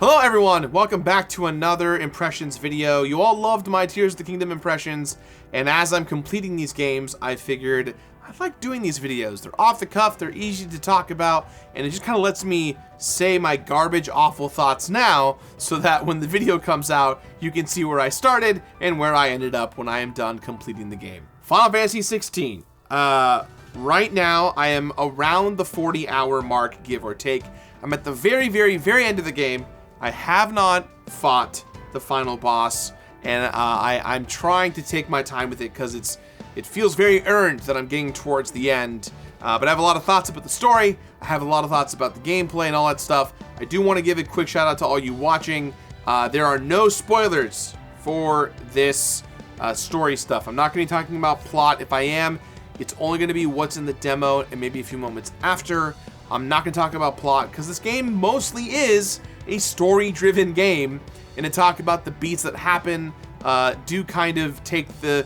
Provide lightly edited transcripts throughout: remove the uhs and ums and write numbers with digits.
Hello everyone, welcome back to another impressions video. You all loved my Tears of the Kingdom impressions, and as I'm completing these games, I figured I like doing these videos. They're off the cuff, they're easy to talk about, and it just kind of lets me say my garbage, awful thoughts now, so that when the video comes out, you can see where I started and where I ended up when I am done completing the game. Final Fantasy XVI. Right now, I am around the 40-hour mark, give or take. I'm at the very, very, very end of the game. I have not fought the final boss, and I'm trying to take my time with it because it feels very earned that I'm getting towards the end. But I have a lot of thoughts about the story. I have a lot of thoughts about the gameplay and all that stuff. I do want to give a quick shout out to all you watching. There are no spoilers for this story stuff. I'm not going to be talking about plot. If I am, it's only going to be what's in the demo and maybe a few moments after. I'm not going to talk about plot because this game mostly is a story-driven game, and to talk about the beats that happen do kind of take the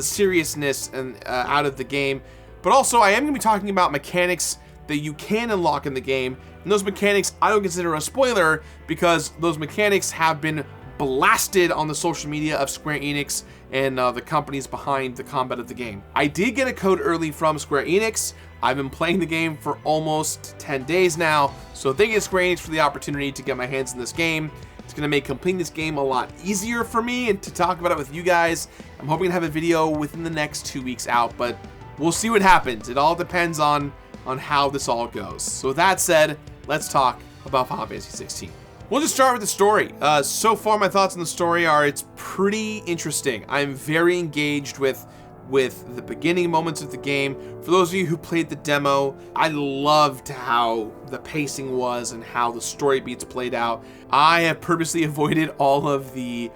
seriousness and out of the game. But also, I am going to be talking about mechanics that you can unlock in the game, and those mechanics I don't consider a spoiler because those mechanics have been blasted on the social media of Square Enix and the companies behind the combat of the game. I did get a code early from Square Enix. I've been playing the game for almost 10 days now, so thank you to Square Enix for the opportunity to get my hands in this game. It's going to make completing this game a lot easier for me and to talk about it with you guys. I'm hoping to have a video within the next 2 weeks out, but we'll see what happens. It all depends on how this all goes. So with that said, let's talk about Final Fantasy XVI. We'll just start with the story. So far, my thoughts on the story are it's pretty interesting. I'm very engaged with the beginning moments of the game. For those of you who played the demo, I loved how the pacing was and how the story beats played out. I have purposely avoided all of the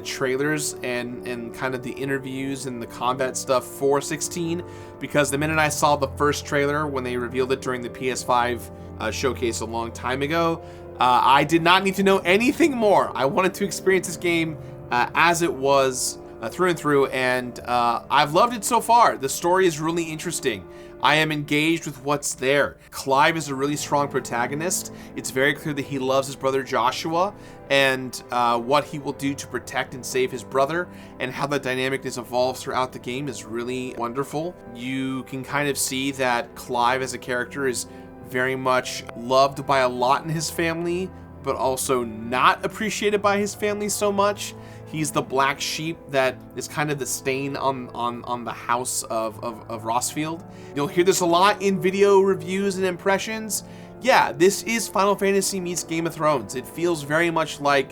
trailers and kind of the interviews and the combat stuff for 16 because the minute I saw the first trailer when they revealed it during the PS5 showcase a long time ago, I did not need to know anything more. I wanted to experience this game as it was through and through, and I've loved it so far. The story is really interesting. I am engaged with what's there. Clive is a really strong protagonist. It's very clear that he loves his brother Joshua and what he will do to protect and save his brother, and how the dynamic is evolves throughout the game is really wonderful. You can kind of see that Clive as a character is very much loved by a lot in his family, but also not appreciated by his family so much. He's the black sheep that is kind of the stain on the house of Rossfield. You'll hear this a lot in video reviews and impressions. Yeah, this is Final Fantasy meets Game of Thrones. It feels very much like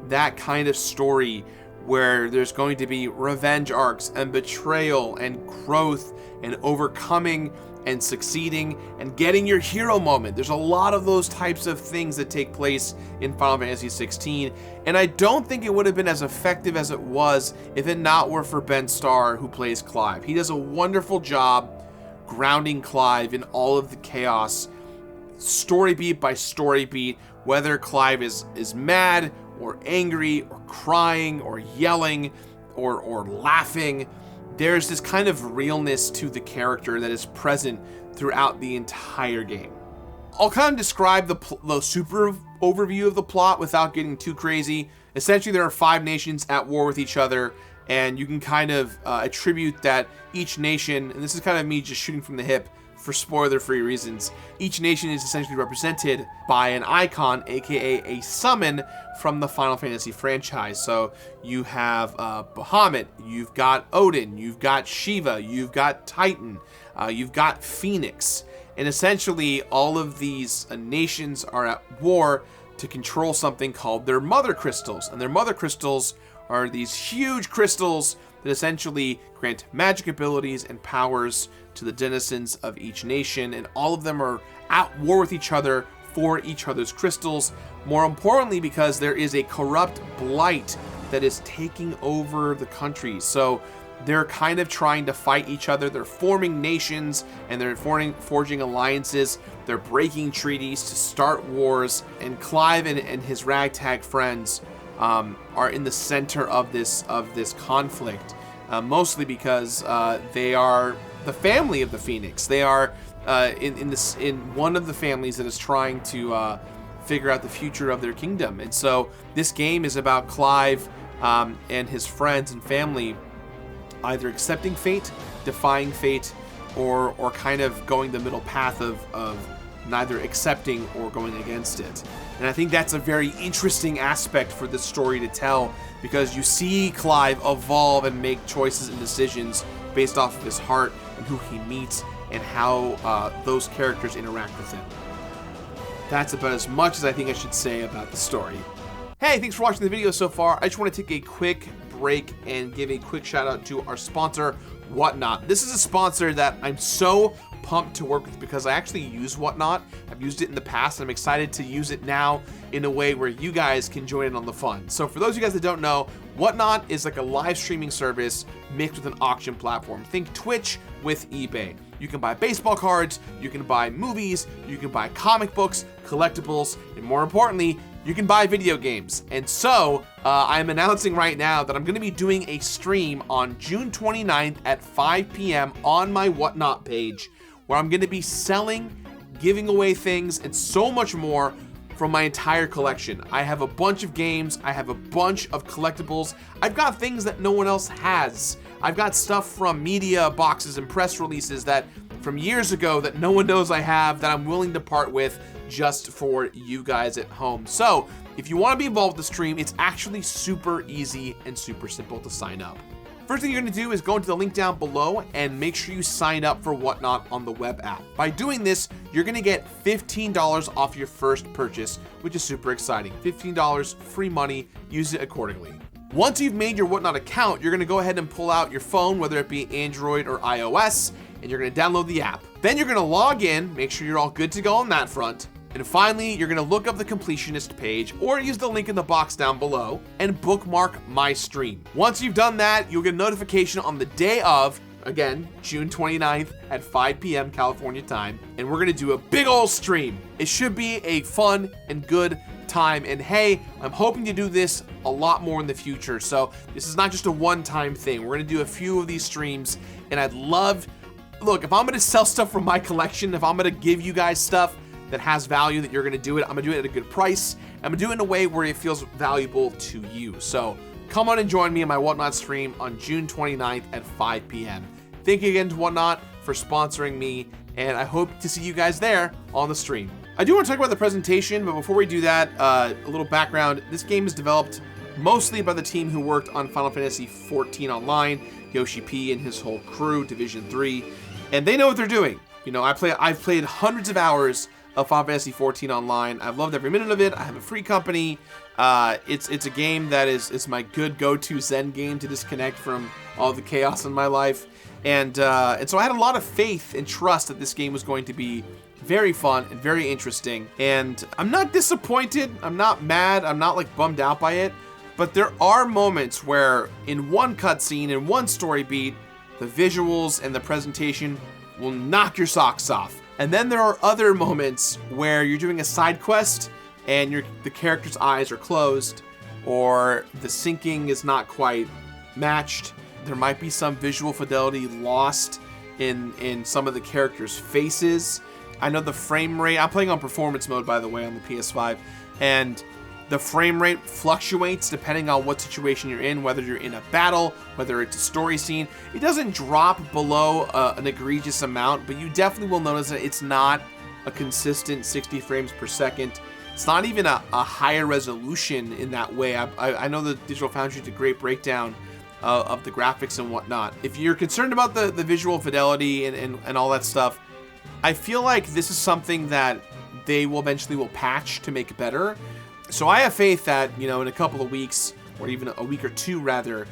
that kind of story where there's going to be revenge arcs and betrayal and growth and overcoming and succeeding and getting your hero moment. There's a lot of those types of things that take place in Final Fantasy XVI, and I don't think it would have been as effective as it was if it not were for Ben Starr, who plays Clive. He does a wonderful job grounding Clive in all of the chaos, story beat by story beat, whether Clive is mad or angry or crying or yelling or laughing. There's this kind of realness to the character that is present throughout the entire game. I'll kind of describe the super overview of the plot without getting too crazy. Essentially, there are 5 nations at war with each other, and you can kind of attribute that each nation, and this is kind of me just shooting from the hip for spoiler-free reasons, each nation is essentially represented by an icon, aka a summon from the Final Fantasy franchise. So you have Bahamut, you've got Odin, you've got Shiva, you've got Titan, you've got Phoenix, and essentially all of these nations are at war to control something called their Mothercrystals, and their Mothercrystals are these huge crystals that essentially grant magic abilities and powers to the denizens of each nation, and all of them are at war with each other for each other's crystals. More importantly, because there is a corrupt Blight that is taking over the country. So they're kind of trying to fight each other. They're forming nations and they're forging alliances. They're breaking treaties to start wars. And Clive and his ragtag friends are in the center of this conflict, mostly because they are the family of the Phoenix. They are in one of the families that is trying to figure out the future of their kingdom. And so this game is about Clive and his friends and family either accepting fate, defying fate, or kind of going the middle path of neither accepting or going against it. And I think that's a very interesting aspect for this story to tell, because you see Clive evolve and make choices and decisions based off of his heart and who he meets and how those characters interact with him. That's about as much as I think I should say about the story. Hey, thanks for watching the video so far. I just want to take a quick break and give a quick shout out to our sponsor, Whatnot. This is a sponsor that I'm so pumped to work with because I actually use Whatnot. I've used it in the past and I'm excited to use it now in a way where you guys can join in on the fun. So for those of you guys that don't know, Whatnot is like a live streaming service mixed with an auction platform. Think Twitch with eBay. You can buy baseball cards, you can buy movies, you can buy comic books, collectibles, and more importantly, you can buy video games. And so I'm announcing right now that I'm going to be doing a stream on June 29th at 5 p.m. on my Whatnot page, where I'm going to be selling, giving away things, and so much more from my entire collection. I have a bunch of games, I have a bunch of collectibles, I've got things that no one else has. I've got stuff from media boxes and press releases that from years ago that no one knows I have, that I'm willing to part with just for you guys at home. So if you want to be involved with the stream, it's actually super easy and super simple to sign up. First thing you're going to do is go into the link down below and make sure you sign up for Whatnot on the web app. By doing this, you're going to get $15 off your first purchase, which is super exciting. $15, free money, use it accordingly. Once you've made your Whatnot account, you're going to go ahead and pull out your phone, whether it be Android or iOS, and you're going to download the app. Then you're going to log in, make sure you're all good to go on that front. And finally, you're going to look up the Completionist page or use the link in the box down below and bookmark my stream. Once you've done that, you'll get a notification on the day of, again, June 29th at 5 p.m. California time, and we're going to do a big old stream. It should be a fun and good time, and hey, I'm hoping to do this a lot more in the future, so this is not just a one-time thing. We're going to do a few of these streams, and I'd love, look, if I'm going to sell stuff from my collection, if I'm going to give you guys stuff that has value, that you're going to do it, I'm going to do it at a good price. I'm going to do it in a way where it feels valuable to you. So come on and join me in my Whatnot stream on June 29th at 5 p.m. Thank you again to Whatnot for sponsoring me, and I hope to see you guys there on the stream. I do want to talk about the presentation, but before we do that, a little background. This game is developed mostly by the team who worked on Final Fantasy XIV Online, Yoshi P and his whole crew, Division 3, and they know what they're doing. You know, I've played hundreds of hours of Final Fantasy XIV Online. I've loved every minute of it. I have a free company. It's a game that is my good go-to Zen game to disconnect from all the chaos in my life. And so I had a lot of faith and trust that this game was going to be very fun and very interesting. And I'm not disappointed. I'm not mad. I'm not like bummed out by it. But there are moments where in one cutscene, in one story beat, the visuals and the presentation will knock your socks off. And then there are other moments where you're doing a side quest and the character's eyes are closed, or the syncing is not quite matched. There might be some visual fidelity lost in some of the characters' faces. I know the frame rate, I'm playing on performance mode, by the way, on the PS5, and the frame rate fluctuates depending on what situation you're in, whether you're in a battle, whether it's a story scene. It doesn't drop below an egregious amount, but you definitely will notice that it's not a consistent 60 frames per second. It's not even a higher resolution in that way. I know the Digital Foundry did a great breakdown of the graphics and whatnot. If you're concerned about the visual fidelity and all that stuff, I feel like this is something that they will eventually patch to make better. So I have faith that, you know, in a couple of weeks, or even a week or two rather,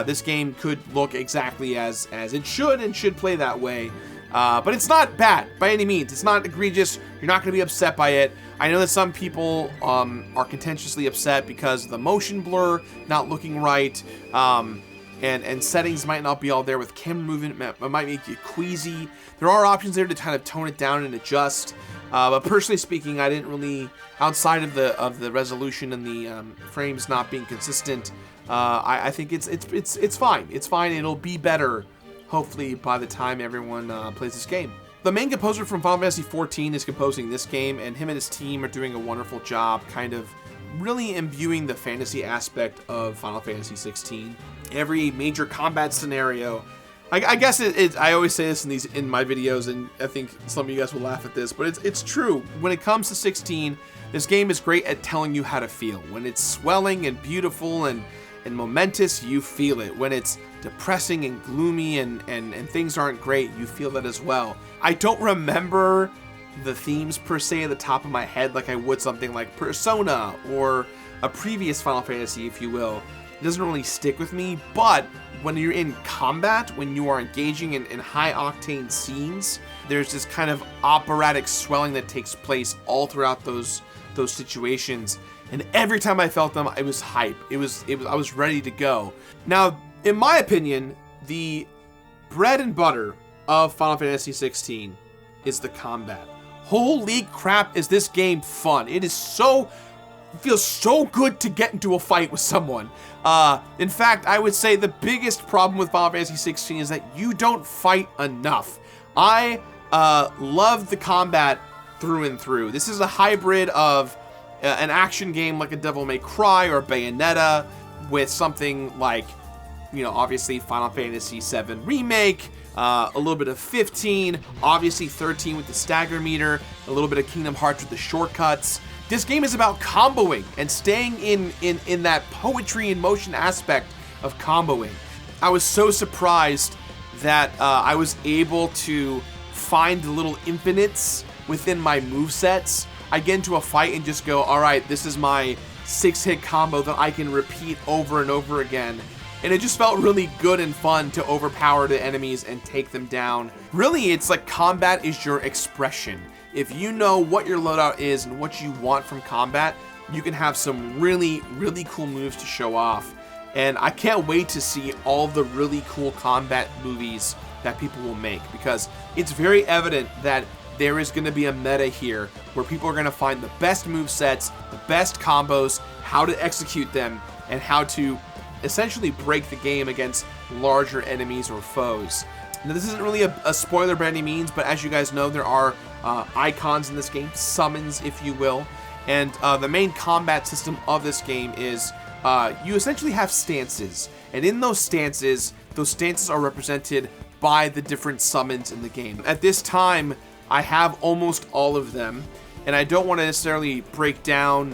this game could look exactly as it should and should play that way. But it's not bad by any means. It's not egregious. You're not going to be upset by it. I know that some people are contentiously upset because of the motion blur not looking right, and settings might not be all there with camera movement. It might make you queasy. There are options there to kind of tone it down and adjust. But personally speaking, I didn't really, outside of the resolution and the frames not being consistent, I think it's fine. It's fine. It'll be better, hopefully, by the time everyone plays this game. The main composer from Final Fantasy XIV is composing this game, and him and his team are doing a wonderful job kind of really imbuing the fantasy aspect of Final Fantasy XVI. Every major combat scenario, I guess I always say this in my videos, and I think some of you guys will laugh at this, but it's true. When it comes to 16, this game is great at telling you how to feel. When it's swelling and beautiful and momentous, you feel it. When it's depressing and gloomy and things aren't great, you feel that as well. I don't remember the themes per se at the top of my head like I would something like Persona or a previous Final Fantasy, if you will. It doesn't really stick with me, but when you're in combat, when you are engaging in high-octane scenes, there's this kind of operatic swelling that takes place all throughout those situations. And every time I felt them, it was hype. I was ready to go. Now, in my opinion, the bread and butter of Final Fantasy XVI is the combat. Holy crap, is this game fun. It feels so good to get into a fight with someone. In fact, I would say the biggest problem with Final Fantasy XVI is that you don't fight enough. I love the combat through and through. This is a hybrid of an action game like a Devil May Cry or Bayonetta with something like, obviously Final Fantasy VII Remake, a little bit of 15, obviously 13 with the stagger meter, a little bit of Kingdom Hearts with the shortcuts. This game is about comboing and staying in that poetry in motion aspect of comboing. I was so surprised that I was able to find the little infinites within my movesets. I get into a fight and just go, all right, this is my 6-hit combo that I can repeat over and over again. And it just felt really good and fun to overpower the enemies and take them down. Really, it's like combat is your expression. If you know what your loadout is and what you want from combat, you can have some really, really cool moves to show off. And I can't wait to see all the really cool combat movies that people will make, because it's very evident that there is going to be a meta here where people are going to find the best movesets, the best combos, how to execute them, and how to essentially break the game against larger enemies or foes. Now, this isn't really a spoiler by any means, but as you guys know, there are icons in this game, summons, if you will. And the main combat system of this game is you essentially have stances. And in those stances are represented by the different summons in the game. At this time, I have almost all of them, and I don't want to necessarily break down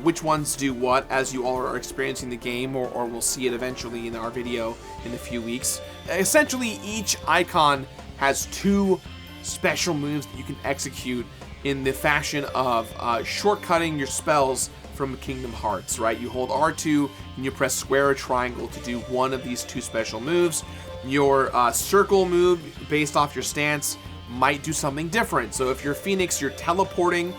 which ones do what as you all are experiencing the game, or we'll see it eventually in our video in a few weeks. Essentially, each icon has 2 special moves that you can execute in the fashion of shortcutting your spells from Kingdom Hearts, right? You hold R2 and you press square or triangle to do one of these 2 special moves. Your circle move, based off your stance, might do something different. So if you're Phoenix, you're teleporting.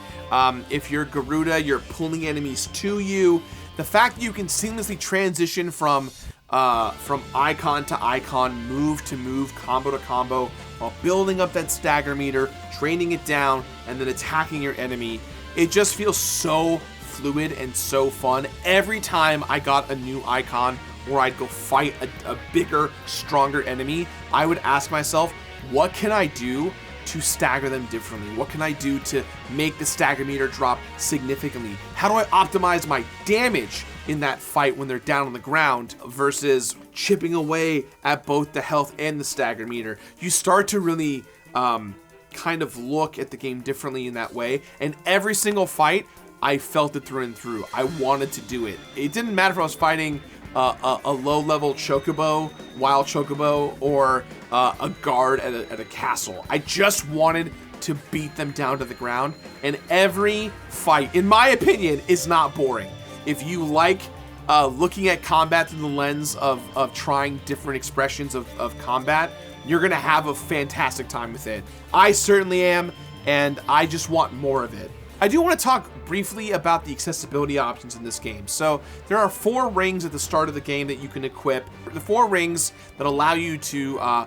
If you're Garuda, you're pulling enemies to you. The fact that you can seamlessly transition from icon to icon, move to move, combo to combo, while building up that stagger meter, training it down, and then attacking your enemy. It just feels so fluid and so fun. Every time I got a new icon or I'd go fight a bigger, stronger enemy, I would ask myself, what can I do to stagger them differently? What can I do to make the stagger meter drop significantly? How do I optimize my damage in that fight when they're down on the ground versus chipping away at both the health and the stagger meter? You start to really kind of look at the game differently in that way, and every single fight, I felt it through and through. I wanted to do it. It didn't matter if I was fighting a low-level chocobo, wild chocobo, or a guard at a castle. I just wanted to beat them down to the ground, and every fight, in my opinion, is not boring. If you like looking at combat through the lens of trying different expressions of combat, you're going to have a fantastic time with it. I certainly am, and I just want more of it. I do want to talk briefly about the accessibility options in this game. So there are 4 rings at the start of the game that you can equip. The 4 rings that allow you to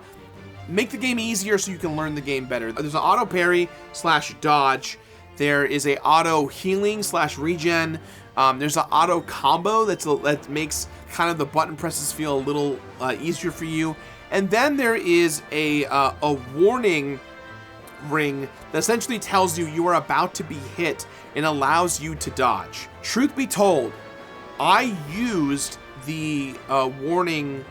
make the game easier so you can learn the game better. There's an auto parry / dodge. There is a auto healing / regen. There's an auto combo that makes kind of the button presses feel a little easier for you. And then there is a warning ring that essentially tells you are about to be hit and allows you to dodge. Truth be told, I used the warning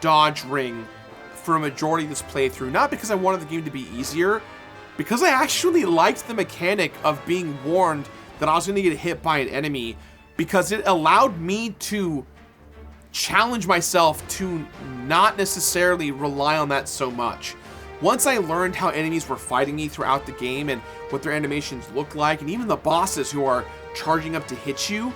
dodge ring for a majority of this playthrough, not because I wanted the game to be easier, because I actually liked the mechanic of being warned that I was going to get hit by an enemy, because it allowed me to challenge myself to not necessarily rely on that so much. Once I learned how enemies were fighting me throughout the game and what their animations looked like, and even the bosses who are charging up to hit you,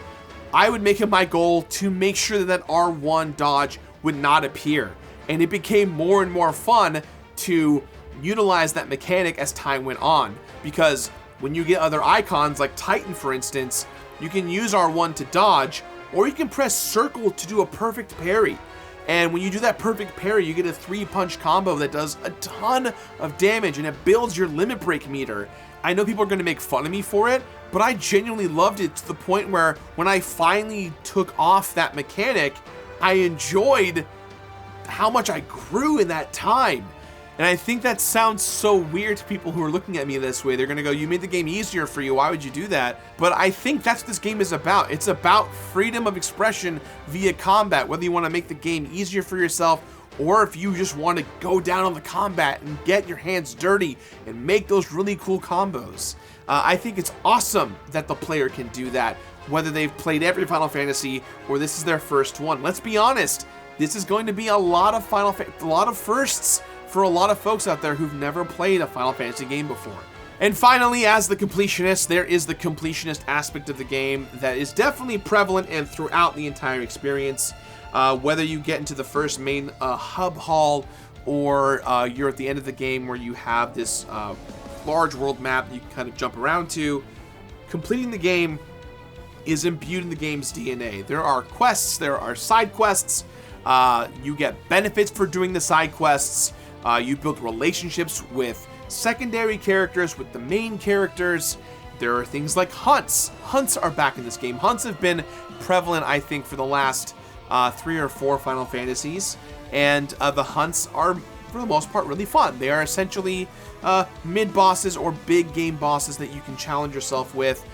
I would make it my goal to make sure that R1 dodge would not appear. And it became more and more fun to utilize that mechanic as time went on, because when you get other icons like Titan, for instance, you can use R1 to dodge, or you can press circle to do a perfect parry. And when you do that perfect parry, you get a 3-punch combo that does a ton of damage, and it builds your limit break meter. I know people are going to make fun of me for it, but I genuinely loved it to the point where when I finally took off that mechanic, I enjoyed how much I grew in that time. And I think that sounds so weird to people who are looking at me this way. They're going to go, you made the game easier for you, why would you do that? But I think that's what this game is about. It's about freedom of expression via combat, whether you want to make the game easier for yourself, or if you just want to go down on the combat and get your hands dirty and make those really cool combos. I think it's awesome that the player can do that, whether they've played every Final Fantasy or this is their first one. Let's be honest, this is going to be a lot of firsts for a lot of folks out there who've never played a Final Fantasy game before. And finally, as the completionist, there is the completionist aspect of the game that is definitely prevalent and throughout the entire experience. Whether you get into the first main hub hall, or you're at the end of the game where you have this large world map that you can kind of jump around to, completing the game is imbued in the game's DNA. There are quests, there are side quests, you get benefits for doing the side quests, you build relationships with secondary characters, with the main characters. There are things like hunts. Hunts are back in this game. Hunts have been prevalent, I think, for the last 3 or 4 Final Fantasies, and the hunts are, for the most part, really fun. They are essentially mid-bosses or big game bosses that you can challenge yourself with.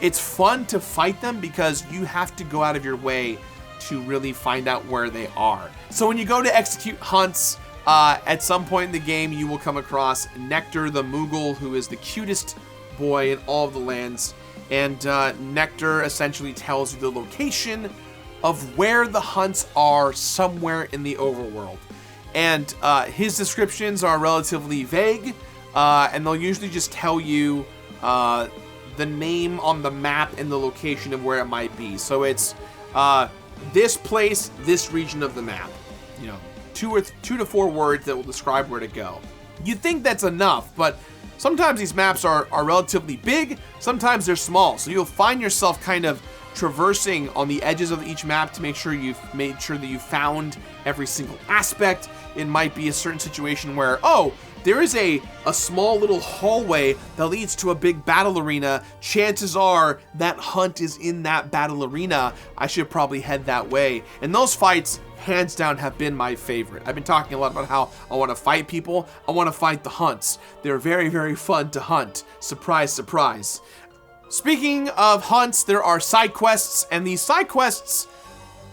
It's fun to fight them because you have to go out of your way to really find out where they are. So when you go to execute hunts, at some point in the game, you will come across Nectar the Moogle, who is the cutest boy in all of the lands. And Nectar essentially tells you the location of where the hunts are somewhere in the overworld. And his descriptions are relatively vague, and they'll usually just tell you the name on the map and the location of where it might be. So it's this place, this region of the map. You know, 2 to 4 words that will describe where to go. You'd think that's enough, but sometimes these maps are relatively big, sometimes they're small, so you'll find yourself kind of traversing on the edges of each map to make sure you've made sure that you found every single aspect. It might be a certain situation where, oh, there is a small little hallway that leads to a big battle arena. Chances are that hunt is in that battle arena. I should probably head that way. And those fights, hands down, have been my favorite. I've been talking a lot about how I want to fight people. I want to fight the hunts. They're very, very fun to hunt. Surprise, surprise. Speaking of hunts, there are side quests, and these side quests,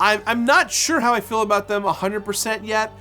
I'm not sure how I feel about them 100% yet.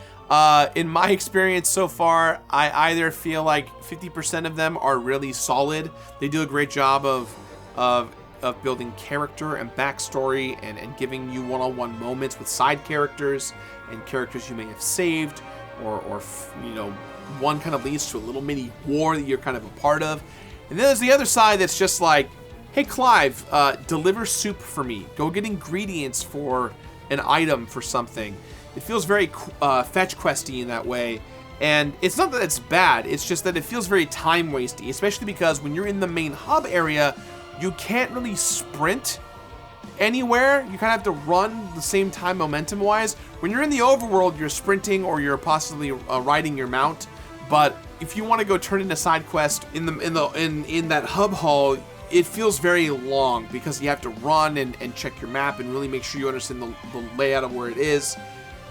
In my experience so far, I either feel like 50% of them are really solid. They do a great job of building character and backstory and giving you one-on-one moments with side characters and characters you may have saved, or you know, one kind of leads to a little mini war that you're kind of a part of. And then there's the other side that's just like, hey Clive, deliver soup for me. Go get ingredients for an item for something. It feels very fetch questy in that way. And it's not that it's bad, it's just that it feels very time wasty, especially because when you're in the main hub area, you can't really sprint anywhere. You kind of have to run the same time momentum wise. When you're in the overworld, you're sprinting or you're possibly riding your mount. But if you want to go turn in a side quest in that hub hall, it feels very long because you have to run and check your map and really make sure you understand the layout of where it is.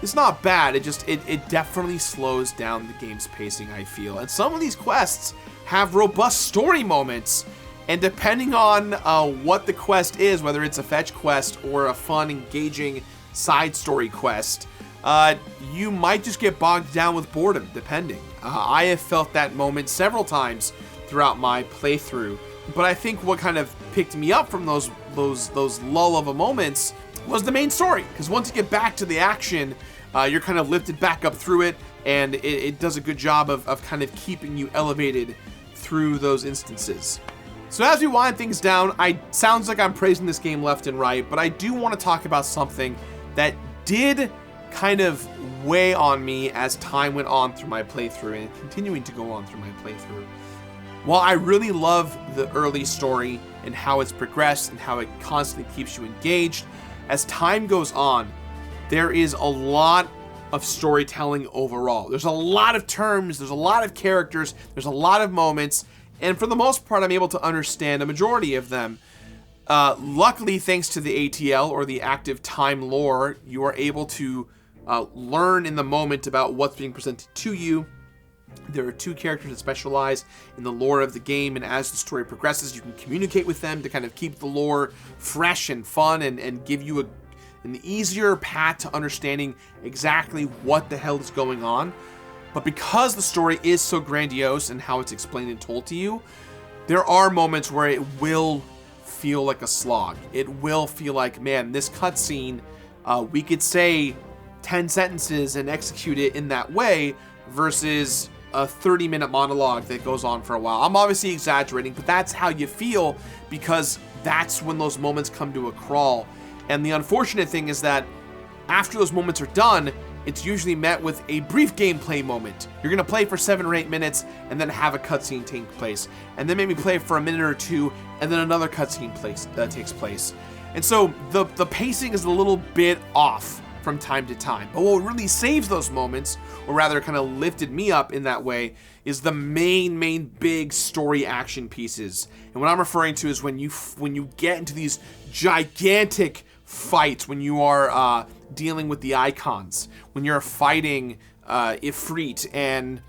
It's not bad, it definitely slows down the game's pacing, I feel. And some of these quests have robust story moments, and depending on what the quest is, whether it's a fetch quest or a fun, engaging side story quest, you might just get bogged down with boredom, depending. I have felt that moment several times throughout my playthrough, but I think what kind of picked me up from those lull of a moments was the main story, because once you get back to the action, you're kind of lifted back up through it, and it does a good job of kind of keeping you elevated through those instances. So as we wind things down, sounds like I'm praising this game left and right, but I do want to talk about something that did kind of weigh on me as time went on through my playthrough, and continuing to go on through my playthrough. While I really love the early story and how it's progressed and how it constantly keeps you engaged, as time goes on, there is a lot of storytelling overall. There's a lot of terms, there's a lot of characters, there's a lot of moments, and for the most part, I'm able to understand a majority of them. Luckily, thanks to the ATL, or the active time lore, you are able to learn in the moment about what's being presented to you. There are 2 characters that specialize in the lore of the game, and as the story progresses, you can communicate with them to kind of keep the lore fresh and fun, and give you an easier path to understanding exactly what the hell is going on. But because the story is so grandiose and how it's explained and told to you, there are moments where it will feel like a slog. It will feel like, man, this cutscene, we could say 10 sentences and execute it in that way, versus a 30-minute monologue that goes on for a while. I'm obviously exaggerating, but that's how you feel, because that's when those moments come to a crawl. And the unfortunate thing is that after those moments are done, it's usually met with a brief gameplay moment. You're gonna play for 7 or 8 minutes and then have a cutscene take place, and then maybe play for a minute or 2, and then another cutscene takes place. And so the pacing is a little bit off from time to time. But what really saves those moments, or rather kind of lifted me up in that way, is the main big story action pieces. And what I'm referring to is when you get into these gigantic fights, when you are dealing with the Eikons, when you're fighting Ifrit and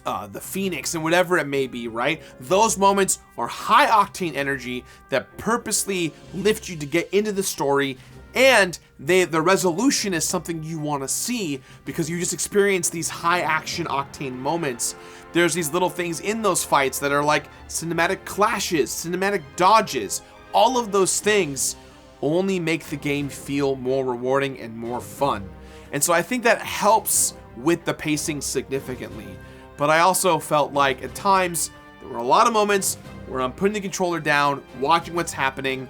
the Phoenix and whatever it may be, right? Those moments are high octane energy that purposely lift you to get into the story, and the resolution is something you want to see, because you just experience these high action octane moments. There's these little things in those fights that are like cinematic clashes, cinematic dodges. All of those things only make the game feel more rewarding and more fun. And so I think that helps with the pacing significantly. But I also felt like at times there were a lot of moments where I'm putting the controller down, watching what's happening,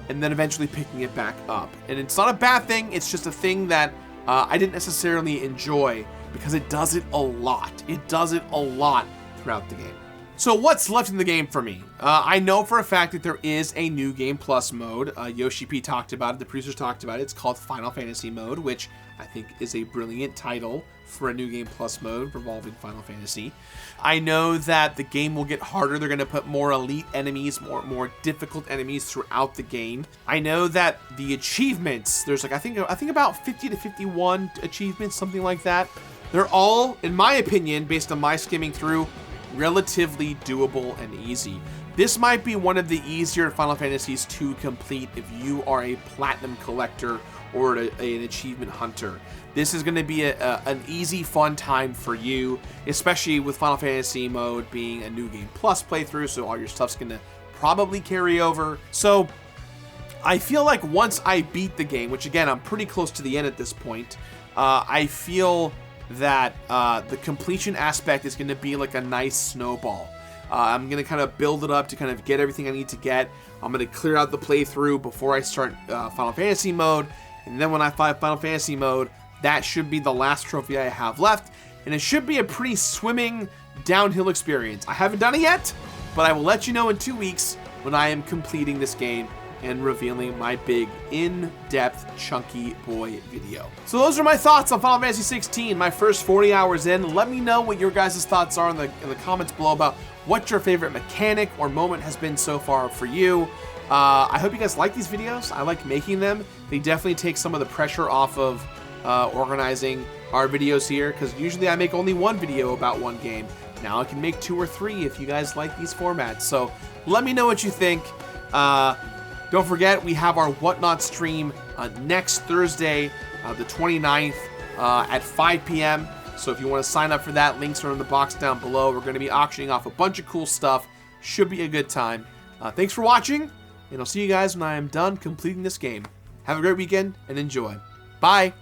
and then eventually picking it back up. And it's not a bad thing, it's just a thing that I didn't necessarily enjoy, because it does it a lot. It does it a lot throughout the game. So what's left in the game for me? I know for a fact that there is a new Game Plus mode. Yoshi P talked about it, the producers talked about it. It's called Final Fantasy Mode, which I think is a brilliant title for a new Game Plus mode revolving Final Fantasy. I know that the game will get harder. They're going to put more elite enemies, more difficult enemies throughout the game. I know that the achievements, there's like I think about 50 to 51 achievements, something like that. They're all, in my opinion, based on my skimming through, relatively doable and easy. This might be one of the easier Final Fantasies to complete if you are a platinum collector or an achievement hunter. This is going to be an easy, fun time for you, especially with Final Fantasy mode being a new Game Plus playthrough, so all your stuff's going to probably carry over. So I feel like once I beat the game, which again, I'm pretty close to the end at this point, I feel that the completion aspect is going to be like a nice snowball. I'm going to kind of build it up to kind of get everything I need to get. I'm going to clear out the playthrough before I start Final Fantasy mode, and then when I find Final Fantasy mode, that should be the last trophy I have left, and it should be a pretty swimming downhill experience. I haven't done it yet, but I will let you know in 2 weeks when I am completing this game and revealing my big, in-depth, chunky boy video. So those are my thoughts on Final Fantasy 16, my first 40 hours in. Let me know what your guys' thoughts are in the comments below about what your favorite mechanic or moment has been so far for you. I hope you guys like these videos. I like making them. They definitely take some of the pressure off of organizing our videos here, because usually I make only one video about one game. Now I can make 2 or 3 if you guys like these formats. So let me know what you think. Don't forget, we have our Whatnot stream next Thursday, the 29th at 5 p.m. So if you want to sign up for that, links are in the box down below. We're going to be auctioning off a bunch of cool stuff. Should be a good time. Thanks for watching, and I'll see you guys when I am done completing this game. Have a great weekend and enjoy. Bye!